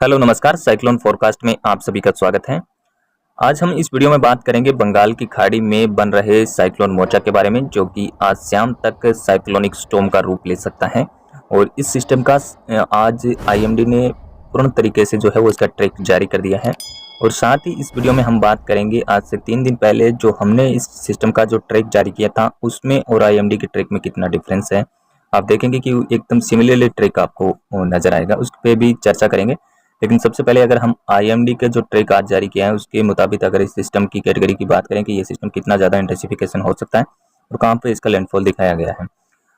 Hello नमस्कार, cyclone forecast में आप सभी का स्वागत है। आज हम इस वीडियो में बात करेंगे बंगाल की खाड़ी में बन रहे साइक्लोन मोचा के बारे में, जो कि आज शाम तक साइक्लोनिक स्टॉर्म का रूप ले सकता है। और इस सिस्टम का आज आईएमडी ने पूर्ण तरीके से जो है वो इसका ट्रैक जारी कर दिया है। और साथ ही इस वीडियो में हम बात करेंगे आज से 3 दिन पहले जो हमने इस सिस्टम का जो ट्रैक जारी किया था उसमें और आईएमडी के ट्रैक में कितना डिफरेंस है। आप देखेंगे कि एकदम सिमिलरली ट्रैक आपको नजर आएगा, उस पर भी चर्चा करेंगे। लेकिन सबसे पहले अगर हम आईएमडी का जो ट्रैक आज जारी किया है उसके मुताबिक अगर इस सिस्टम की कैटेगरी की बात करें कि ये सिस्टम कितना ज़्यादा इंटेंसिफिकेशन हो सकता है और कहाँ पे इसका लैंडफॉल दिखाया गया है,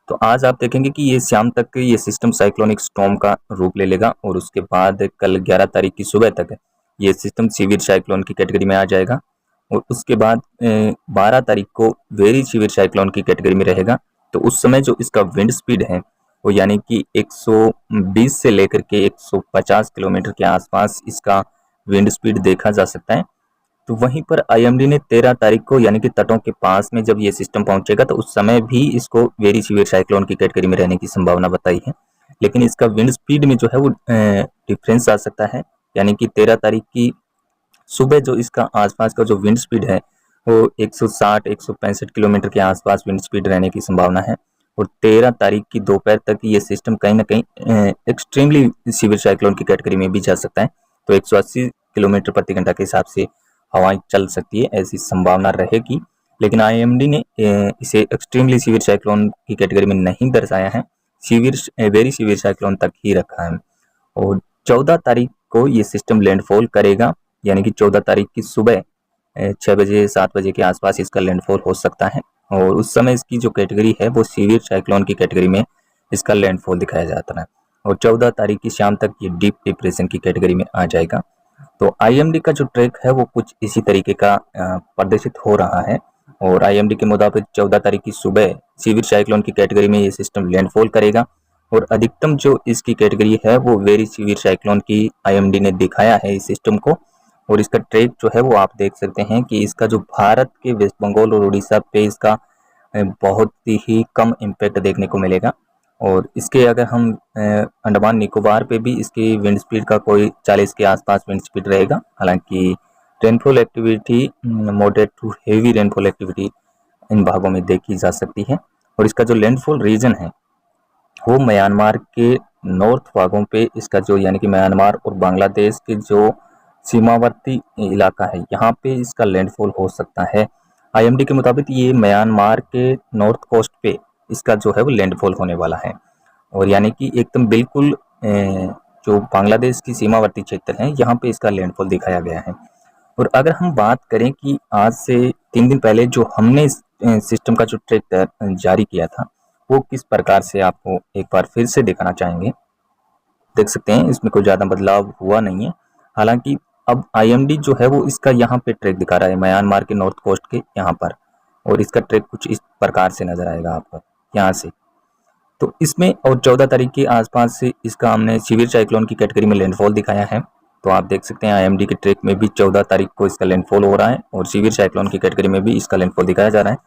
तो आज आप देखेंगे कि ये शाम तक ये सिस्टम साइक्लोनिक स्टॉर्म का रूप ले लेगा और उसके बाद कल 11 तारीख की सुबह तक ये सिस्टम सीवियर साइक्लोन की कैटेगरी में आ जाएगा। और उसके बाद 12 तारीख को वेरी सीवियर साइक्लोन की कैटेगरी में रहेगा। तो उस समय जो इसका विंड स्पीड है वो यानी कि 120 से लेकर के 150 किलोमीटर के आसपास इसका विंड स्पीड देखा जा सकता है। तो वहीं पर आईएमडी ने 13 तारीख को यानी कि तटों के पास में जब ये सिस्टम पहुंचेगा तो उस समय भी इसको वेरी सीवियर साइक्लोन की कैटेगरी में रहने की संभावना बताई है। लेकिन इसका विंड स्पीड में जो है वो डिफरेंस आ सकता है, यानी कि 13 तारीख की सुबह जो इसका आसपास का जो विंड स्पीड है वो 160-165 किलोमीटर के आसपास विंड स्पीड रहने की संभावना है। और 13 तारीख की दोपहर तक ये सिस्टम कहीं ना कहीं एक्सट्रीमली सीवियर साइक्लोन की कैटेगरी में भी जा सकता है। तो 180 किलोमीटर प्रति घंटा के हिसाब से हवाएं चल सकती है, ऐसी संभावना रहेगी। लेकिन आईएमडी ने इसे एक्सट्रीमली सीवियर साइक्लोन की कैटेगरी में नहीं दर्शाया है, वेरी सीवियर साइक्लोन तक ही रखा है। और 14 तारीख को ये सिस्टम लैंडफॉल करेगा, यानी कि 14 तारीख की सुबह 6 बजे 7 बजे के आसपास इसका लैंडफॉल हो सकता है। और उस समय इसकी जो कैटेगरी है वो सीवियर साइक्लोन की कैटेगरी में इसका लैंडफॉल दिखाया जाता है। और 14 तारीख की शाम तक ये डीप डिप्रेशन की कैटेगरी में आ जाएगा। तो आईएमडी का जो ट्रैक है वो कुछ इसी तरीके का प्रदर्शित हो रहा है। और आईएमडी के मुताबिक 14 तारीख की सुबह सीवियर साइक्लोन की कैटेगरी में ये सिस्टम लैंडफॉल करेगा। और अधिकतम जो इसकी कैटेगरी है वो वेरी सीवियर साइक्लोन की आईएमडी ने दिखाया है इस सिस्टम को। और इसका ट्रैक जो है वो आप देख सकते हैं कि इसका जो भारत के वेस्ट बंगाल और उड़ीसा पे इसका बहुत ही कम इम्पैक्ट देखने को मिलेगा। और इसके अगर हम अंडमान निकोबार पे भी इसकी विंड स्पीड का कोई 40 के आसपास विंड स्पीड रहेगा। हालांकि rainfall activity moderate to heavy rainfall activity इन भागों में देखी जा सकती है। और इसका जो लैंडफॉल रीजन है वो म्यांमार के नॉर्थ भागों पे इसका जो यानी कि म्यांमार और बांग्लादेश के जो सीमावर्ती इलाका है यहाँ पे इसका लैंडफॉल हो सकता है। आईएमडी के मुताबिक ये म्यांमार के नॉर्थ कोस्ट पे इसका जो है वो लैंडफॉल होने वाला है। और यानी कि एकदम बिल्कुल जो बांग्लादेश की सीमावर्ती क्षेत्र है यहाँ पे इसका लैंडफॉल दिखाया गया है। और अगर हम बात करें कि आज से 3 दिन पहले जो हमने इस सिस्टम का जो ट्रैक जारी किया था वो किस प्रकार से आपको एक बार फिर से दिखाना चाहेंगे। देख सकते हैं इसमें कोई ज़्यादा बदलाव हुआ नहीं है। हालांकि अब आईएमडी जो है वो इसका यहाँ पे ट्रैक दिखा रहा है म्यांमार के नॉर्थ कोस्ट के यहाँ पर। और इसका ट्रैक कुछ इस प्रकार से नजर आएगा आपको यहाँ से। तो इसमें और 14 तारीख के आसपास से इसका हमने सीवियर साइक्लोन की कैटेगरी में लैंडफॉल दिखाया है। तो आप देख सकते हैं आईएमडी के ट्रैक में भी 14 तारीख को इसका लैंडफॉल हो रहा है और सीवियर साइक्लोन की कैटेगरी में भी इसका लैंडफॉल दिखाया जा रहा है।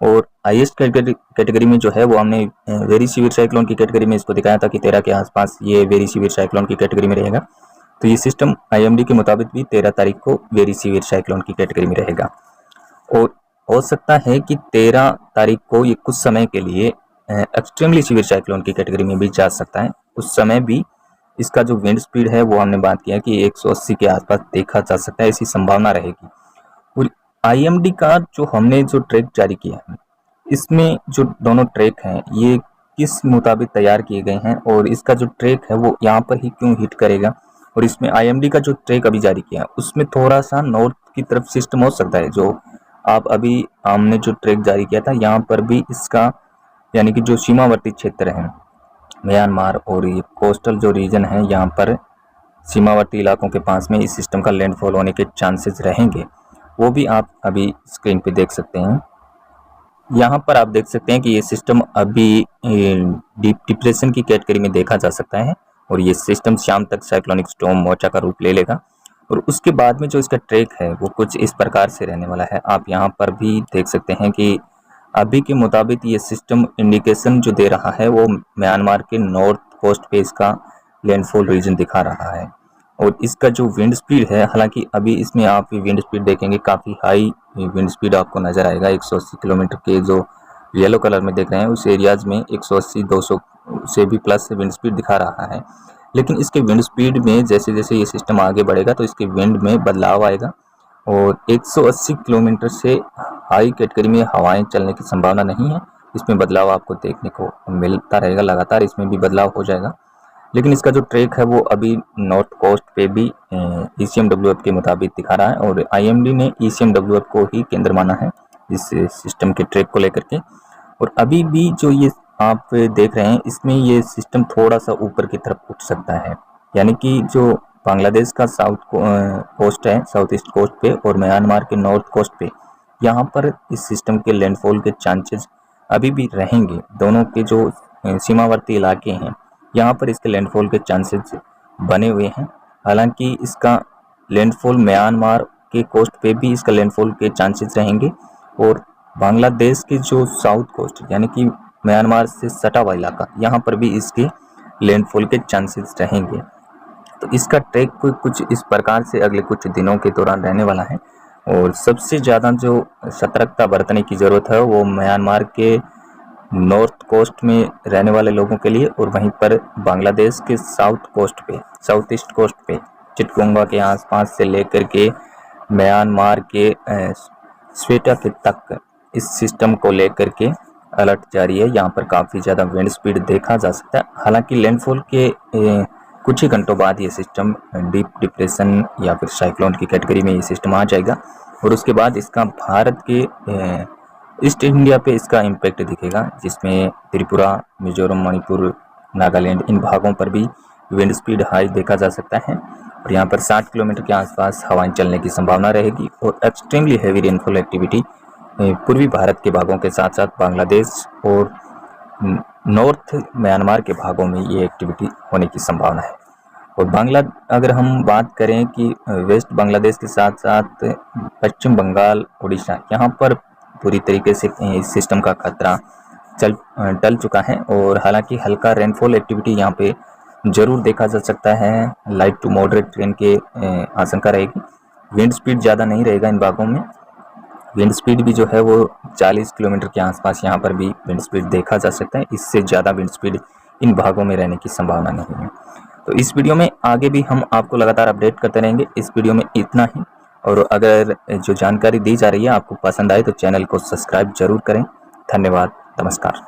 और हाईएस्ट कैटेगरी में जो है वो हमने वेरी सीवियर साइक्लोन की कैटेगरी में इसको दिखाया था कि 13 के आसपास ये वेरी सीवियर साइक्लोन की कैटेगरी में रहेगा। तो ये सिस्टम आईएमडी के मुताबिक भी 13 तारीख को वेरी सीवियर साइक्लोन की कैटेगरी में रहेगा। और हो सकता है कि 13 तारीख को ये कुछ समय के लिए एक्सट्रीमली सीवियर साइक्लोन की कैटेगरी में भी जा सकता है। उस समय भी इसका जो विंड स्पीड है वो हमने बात किया कि 180 के आसपास देखा जा सकता है, ऐसी संभावना रहेगी। और आईएमडी का जो हमने जो ट्रैक जारी किया है इसमें जो दोनों ट्रैक हैं ये किस मुताबिक तैयार किए गए हैं और इसका जो ट्रैक है वो यहाँ पर ही क्यों हिट करेगा। और इसमें आईएमडी का जो ट्रैक अभी जारी किया उसमें थोड़ा सा नॉर्थ की तरफ सिस्टम हो सकता है। जो आप अभी हमने जो ट्रैक जारी किया था यहाँ पर भी इसका यानी कि जो सीमावर्ती क्षेत्र है म्यांमार और ये कोस्टल जो रीजन है यहाँ पर सीमावर्ती इलाकों के पास में इस सिस्टम का लैंडफॉल होने के चांसेस रहेंगे, वो भी आप अभी स्क्रीन पे देख सकते हैं। यहाँ पर आप देख सकते हैं कि ये सिस्टम अभी डीप डिप्रेशन की कैटेगरी में देखा जा सकता है और ये सिस्टम शाम तक साइक्लोनिक स्टॉर्म मोचा का रूप ले लेगा। और उसके बाद में जो इसका ट्रैक है वो कुछ इस प्रकार से रहने वाला है। आप यहाँ पर भी देख सकते हैं कि अभी के मुताबिक ये सिस्टम इंडिकेशन जो दे रहा है वो म्यांमार के नॉर्थ कोस्ट पे इसका लैंडफॉल रीजन दिखा रहा है। और इसका जो विंड स्पीड है, हालांकि अभी इसमें आप विंड स्पीड देखेंगे काफ़ी हाई विंड स्पीड आपको नज़र आएगा। 180 किलोमीटर के जो येलो कलर में देख रहे हैं उस एरियाज में 180-200 से भी प्लस विंड स्पीड दिखा रहा है। लेकिन इसके विंड स्पीड में जैसे जैसे ये सिस्टम आगे बढ़ेगा तो इसके विंड में बदलाव आएगा और 180 किलोमीटर से हाई कैटेगरी में हवाएं चलने की संभावना नहीं है। इसमें बदलाव आपको देखने को मिलता रहेगा, लगातार इसमें भी बदलाव हो जाएगा। लेकिन इसका जो ट्रैक है वो अभी नॉर्थ कोस्ट पे भी ECMWF के मुताबिक दिखा रहा है और IMD ने ECMWF को ही केंद्र माना है इस सिस्टम के ट्रैक को लेकर के। और अभी भी जो ये आप देख रहे हैं इसमें ये सिस्टम थोड़ा सा ऊपर की तरफ उठ सकता है, यानी कि जो बांग्लादेश का साउथ कोस्ट है, साउथ ईस्ट कोस्ट पे और म्यांमार के नॉर्थ कोस्ट पे, यहाँ पर इस सिस्टम के लैंडफॉल के चांसेस अभी भी रहेंगे। दोनों के जो सीमावर्ती इलाके हैं यहाँ पर इसके लैंडफॉल के चांसेस बने हुए हैं। हालांकि इसका लैंडफॉल म्यांमार के कोस्ट पे भी इसका लैंडफॉल के चांसेस रहेंगे और बांग्लादेश के जो साउथ कोस्ट यानी कि म्यांमार से सटा हुआ इलाका यहाँ पर भी इसके लैंडफॉल के चांसेस रहेंगे। तो इसका ट्रैक कुछ इस प्रकार से अगले कुछ दिनों के दौरान रहने वाला है और सबसे ज़्यादा जो सतर्कता बरतने की ज़रूरत है वो म्यांमार के नॉर्थ कोस्ट में रहने वाले लोगों के लिए और वहीं पर बांग्लादेश के साउथ कोस्ट पे, साउथ ईस्ट कोस्ट पे चिटगोंगा के आसपास से लेकर के म्यांमार के स्वेटा के तक इस सिस्टम को लेकर के अलर्ट जारी है। यहाँ पर काफ़ी ज़्यादा विंड स्पीड देखा जा सकता है। हालांकि लैंडफॉल के कुछ ही घंटों बाद ये सिस्टम डीप डिप्रेशन या फिर साइक्लोन की कैटेगरी में ये सिस्टम आ जाएगा और उसके बाद इसका भारत के ईस्ट इंडिया पे इसका इम्पैक्ट दिखेगा, जिसमें त्रिपुरा, मिजोरम, मणिपुर, नागालैंड इन भागों पर भी विंड स्पीड हाई देखा जा सकता है और यहाँ पर 60 किलोमीटर के आसपास हवाएं चलने की संभावना रहेगी और एक्सट्रीमली हैवी रेनफॉल एक्टिविटी पूर्वी भारत के भागों के साथ साथ बांग्लादेश और नॉर्थ म्यांमार के भागों में ये एक्टिविटी होने की संभावना है। और अगर हम बात करें कि वेस्ट बांग्लादेश के साथ साथ पश्चिम बंगाल, उड़ीसा, यहाँ पर पूरी तरीके से इस सिस्टम का खतरा टल चुका है और हालांकि हल्का रेनफॉल एक्टिविटी यहाँ पे ज़रूर देखा जा सकता है। लाइट टू मॉडरेट रेन के आशंका रहेगी। विंड स्पीड ज़्यादा नहीं रहेगा इन भागों में। विंड स्पीड भी जो है वो 40 किलोमीटर के आसपास यहाँ पर भी विंड स्पीड देखा जा सकता है। इससे ज़्यादा विंड स्पीड इन भागों में रहने की संभावना नहीं है। तो इस वीडियो में आगे भी हम आपको लगातार अपडेट करते रहेंगे। इस वीडियो में इतना ही और अगर जो जानकारी दी जा रही है आपको पसंद आए तो चैनल को सब्सक्राइब जरूर करें। धन्यवाद, नमस्कार।